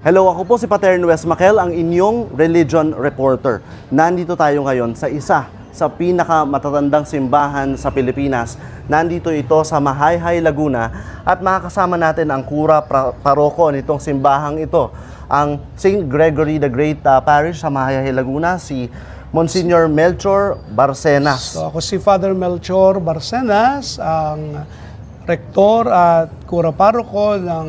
Hello, ako po si Patern Wes Makel, ang inyong religion reporter. Nandito tayo ngayon sa isa sa pinakamatatandang simbahan sa Pilipinas. Nandito ito sa Mahayhay, Laguna at makakasama natin ang kura paroko nitong simbahang ito, ang St. Gregory the Great Parish sa Mahayhay, Laguna, si Monsignor Melchor Barcenas. So, ako si Father Melchor Barcenas, ang rektor at kura paroko ng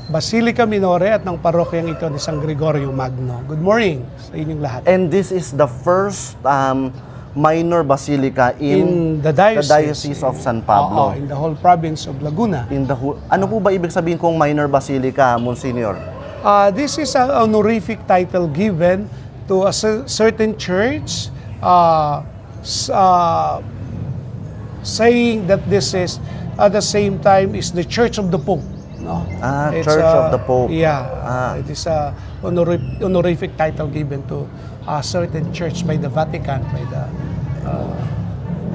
Basilica Minore at ng parokyang ito ni San Gregorio Magno. Good morning sa inyong lahat. And this is the first minor basilica in the Diocese of San Pablo. In the whole province of Laguna. Ano po ba ibig sabihin kong minor basilica, Monsignor? This is an honorific title given to a certain church saying that this is at the same time is the Church of the Pope. No? Church of the Pope. Yeah, it is a honorific title given to a certain church by the Vatican, by the...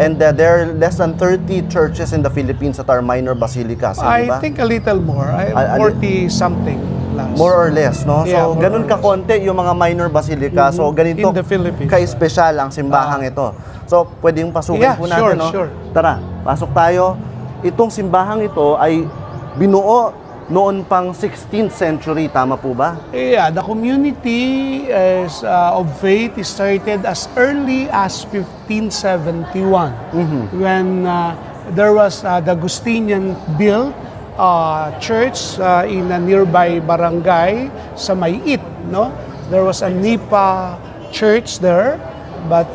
And there are less than 30 churches in the Philippines that are minor basilicas, I ba? think a little more, 40-something plus. More or less, no? Yeah, so, ganun kakonti yung mga minor basilica. So, ganito In the Philippines. ka-espesyal ang simbahang ito. So, pwedeng pasukin po natin, no? Sure. Tara, pasok tayo. Itong simbahang ito ay binuo noon pang 16th century, tama po ba? Yeah, the community of faith started as early as 1571 when there was the Agustinian built church in a nearby barangay sa Mayit, no? There was a Nipa church there, but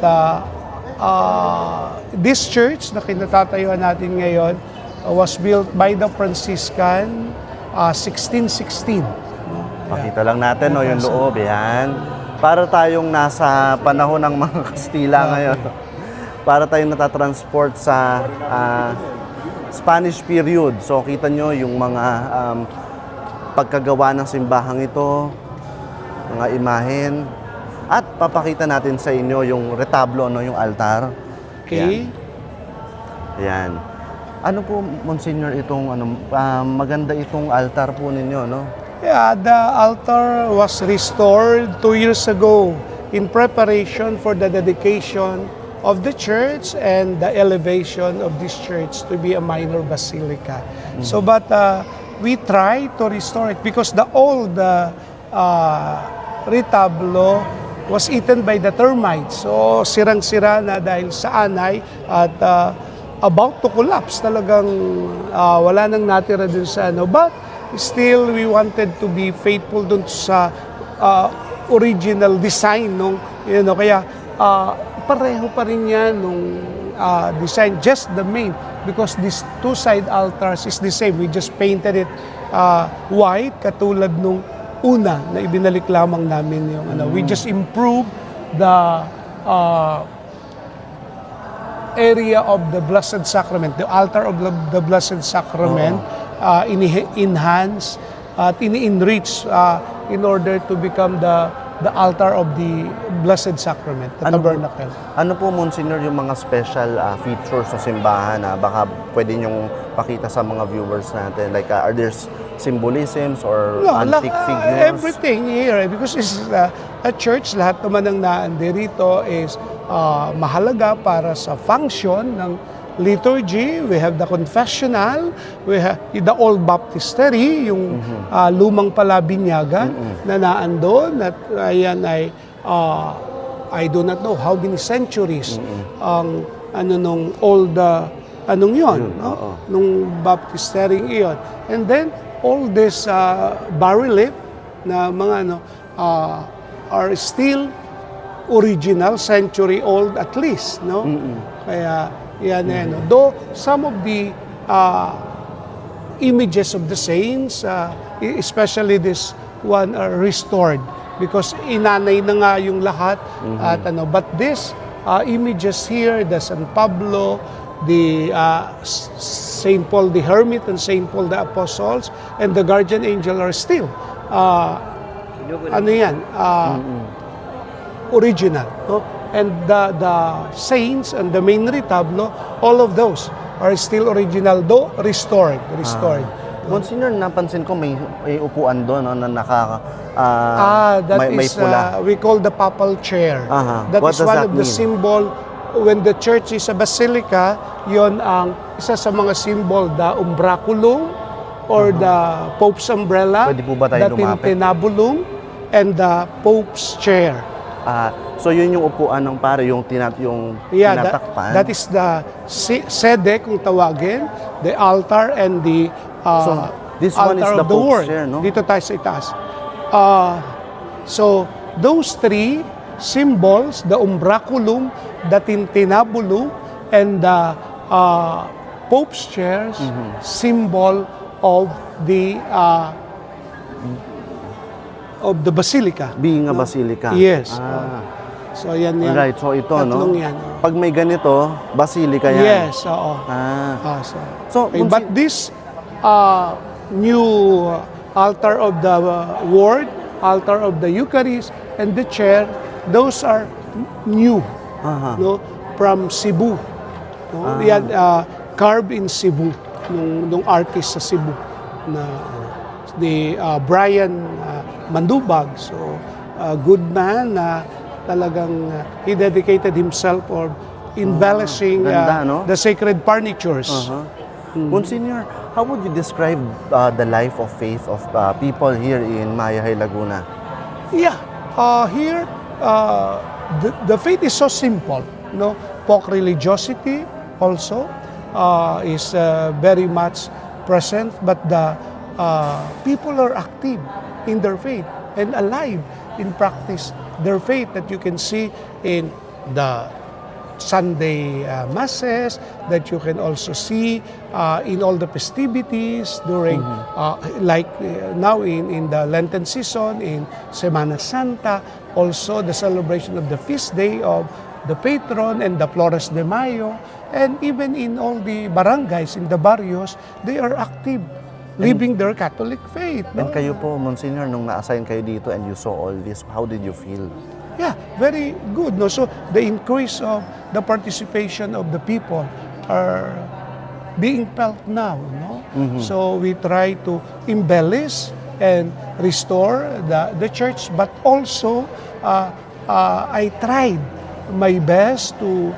this church na kinatatayuan natin ngayon was built by the Franciscan 1616. Pakita lang natin, no, yung loob, yan. Para tayong nasa panahon ng mga Kastila ngayon. Para tayong natatransport sa Spanish period. So, kita nyo yung mga pagkagawa ng simbahang ito, mga imahen. At papakita natin sa inyo yung retablo, no, yung altar. Okay. Yan. Ano po, Monsignor, itong maganda itong altar po ninyo, no? Yeah, the altar was restored 2 years ago in preparation for the dedication of the church and the elevation of this church to be a minor basilica. So, but we try to restore it because the old retablo was eaten by the termites. So, sirang-sira na dahil sa anay at about to collapse. Talagang wala nang natira dun sa ano. But still, we wanted to be faithful dun sa original design nung, you know, kaya pareho pa rin yan nung design, just the main, because these two side altars is the same. We just painted it white, katulad nung una na ibinalik lamang namin yung ano. We just improved the area of the Blessed Sacrament, the altar of the Blessed Sacrament, enhance at ini-enrich in order to become the altar of the Blessed Sacrament, the tabernacle. Ano po, Monsignor, yung mga special features sa simbahan na baka pwede nyong pakita sa mga viewers natin? Like, are there symbolisms or antique figures? Everything here, because it's a church, lahat naman ng naandirito is mahalaga para sa function ng liturgy. We have the confessional, we have the old baptistry, yung lumang palabinyagan na naandun, at ayan ay I do not know how many centuries ang nung old anong yon, no? Nung baptistry iyon. And then all this barrel na mga are still original, century old at least, no? Kaya yan, no? Though some of the images of the saints, especially this one, are restored because inanay na nga yung lahat at but this images here, the San Pablo, the Saint Paul the Hermit and Saint Paul the Apostles and the guardian angel are still original, no? And the saints and the main retablo, all of those are still original, though restored. Monsignor, napansin ko may upuan doon, no, na That may is, pula. we call the papal chair. Aha. That What is does one that of the mean? symbol, when the church is a basilica, yon ang isa sa mga symbol, the umbraculum, or the Pope's umbrella, Pwede po ba tayo the lumapit? tintinabulum, and the Pope's chair. So yun yung upuan ng pare, yung tinatakpan. That is the sede kung tawagin, the altar and the So, this one is altar the of the Pope's word. chair, no? Dito tayo sa itaas. So those three symbols, the umbraculum, the tintinabulum, and the Pope's chairs, symbol of the basilica. Being a basilica. Yes. So yan. Right, so ito, no? Tatlong yan. Pag may ganito, basilica yan. Yes, oo. So, But this new altar of the Word, altar of the Eucharist, and the chair, those are new, no, from Cebu. No? Yan, carved in Cebu, nung artist sa Cebu, na the Brian Mandubag. So, a good man na talagang he dedicated himself for embellishing ganda, no? the sacred furnitures. Monsignor, how would you describe the life of faith of people here in Mayahay, Laguna? Yeah, here the faith is so simple. No, folk religiosity also is very much present, but the people are active in their faith and alive in practice their faith, that you can see in the Sunday masses, that you can also see in all the festivities during, now in the Lenten season, in Semana Santa, also the celebration of the feast day of the patron and the Flores de Mayo, and even in all the barangays, in the barrios, they are active, living their Catholic faith. And kayo po, Monsignor, nung na-assign kayo dito and you saw all this, how did you feel? Yeah, very good. No? So the increase of the participation of the people are being felt now. No? So we try to embellish and restore the church, but also I tried my best to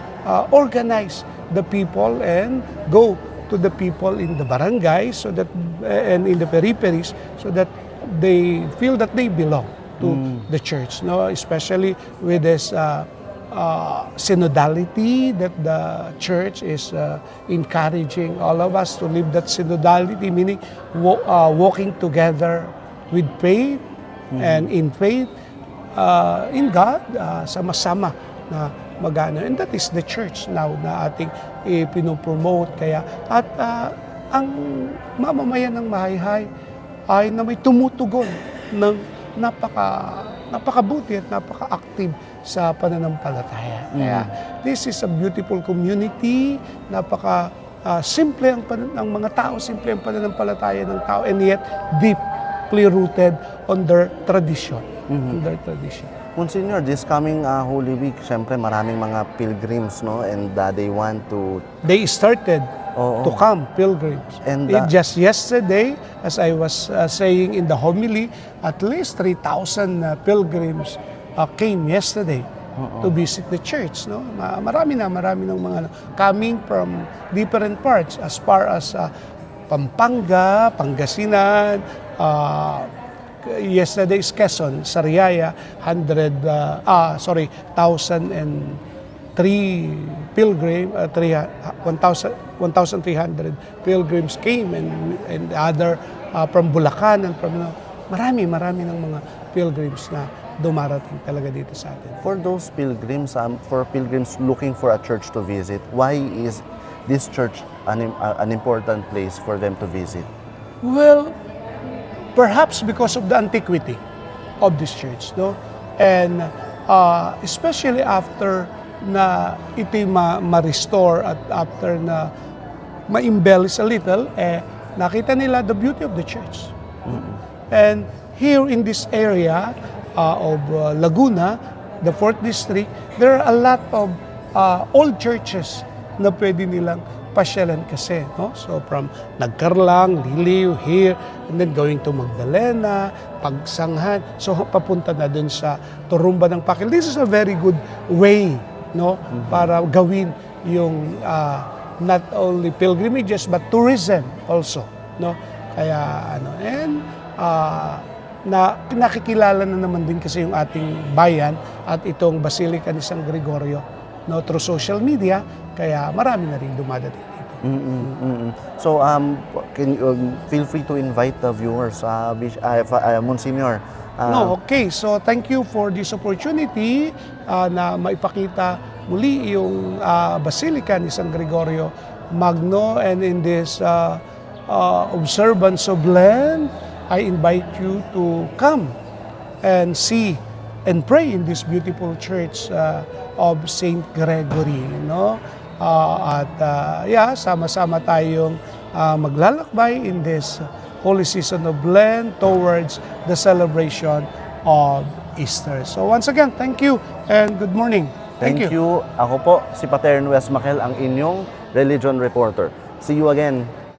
organize the people and go to the people in the barangay, so that and in the peripheries, so that they feel that they belong to the church, no? Especially with this synodality that the church is encouraging all of us to live that synodality, meaning walking together with faith and in faith in God, sama-sama na magana. And that is the church now na ating pinopromote. Kaya, at ang mamamayan ng Maayhay ay na may tumutugon ng napakabuti at napaka-active sa pananampalataya. Kaya, this is a beautiful community, simple ang mga tao, simple ang pananampalataya ng tao, and yet deeply rooted on their tradition. On their tradition. Monsignor, this coming Holy Week, syempre maraming mga pilgrims, no? And they want to... They started to come, pilgrims. And just yesterday, as I was saying in the homily, at least 3,000 pilgrims came yesterday to visit the church. No? Marami ng mga coming from different parts, as far as Pampanga, Pangasinan, yesterday's Quezon, Sariaya, 1,003 pilgrim, 1,300 pilgrims came, and other from Bulacan and from marami ng mga pilgrims na dumarating talaga dito sa atin. For those pilgrims, for pilgrims looking for a church to visit, why is this church an important place for them to visit? Well, perhaps because of the antiquity of this church, no? And especially after na ito'y ma-restore at after na ma-embellish a little, nakita nila the beauty of the church. And here in this area of Laguna, the 4th district, there are a lot of old churches na pwede nilang pasyalan kasi, no? So from Nagkarlang, Liliw, here, and then going to Magdalena, Pagsanghan, so papunta na dun sa Turumba ng Pakil. This is a very good way, no? Para gawin yung not only pilgrimages but tourism also, no? Kaya and nakikilala na naman din kasi yung ating bayan at itong Basilica ni San Gregorio, no, through social media, kaya marami na rin dumadating dito. So, can you feel free to invite the viewers, Monsignor. No, okay. So thank you for this opportunity na maipakita muli yung Basilica ni San Gregorio Magno, and in this observance of Lent, I invite you to come and see and pray in this beautiful church of Saint Gregory, no? Sama-sama tayong maglalakbay in this holy season of Lent towards the celebration of Easter. So once again, thank you and good morning. Thank you. Ako po, si Pater Wes Makel, ang inyong religion reporter. See you again.